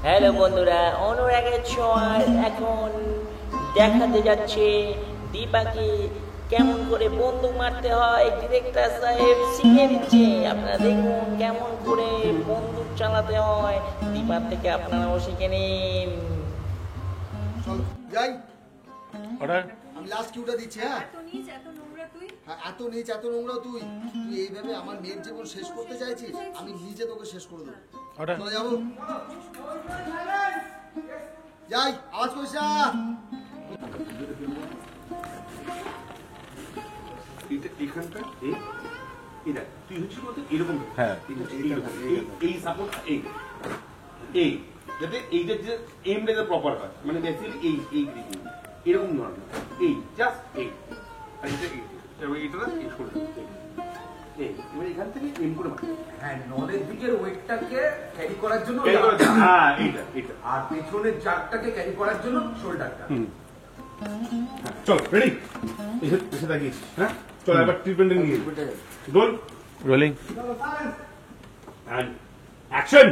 Hello বন্ধুরা, অনুরাগের ছোঁয়ার এখন দেখাতে যাচ্ছে দীপাকে কেমন করে বন্দুক মারতে হয়। ডিরেক্টর সাহেব শিখিয়ে দিচ্ছে, আপনারা দেখুন কেমন করে বন্দুক চালাতে হয়। দীপার থেকে আপনারাও শিখে নিন। চলো যাই। অর্ডার। আমি লাস্ট কিউটা দিচ্ছি। হ্যাঁ, এত নিচ এত নোংরা তুই। হ্যাঁ, এত নিচ এত নোংরা তুই এইভাবে আমার মেয়ের জীবন শেষ করতে চাইছিস? আমি নিজে তোকে শেষ করে দেবো। অর্ডার। চলে যাবো, যাই। আওয়াজ করিস না। এখানটা এটা তুই হচ্ছে বলতে এরকম। হ্যাঁ। এই সাপোর্ট এই যাতে এইটা যে এমটা প্রপার হয়, মানে বেসিক্যালি এই এরকম নয়, এই জাস্ট এই আর এটা এটা না এই শোল্ডার এই এবার এখান থেকে এম করে মার। হ্যাঁ, নলের দিকের ওয়েটটাকে ক্যারি করার জন্য হ্যাঁ এইটা এটা, আর পেছনের জারটাকে ক্যারি করার জন্য শোল্ডারটা। চল রেডি এসে দাঁড়িয়েছিস। হ্যাঁ চল এবার ট্রিটমেন্ট নিয়ে গোল রোলিং অ্যান্ড অ্যাকশন।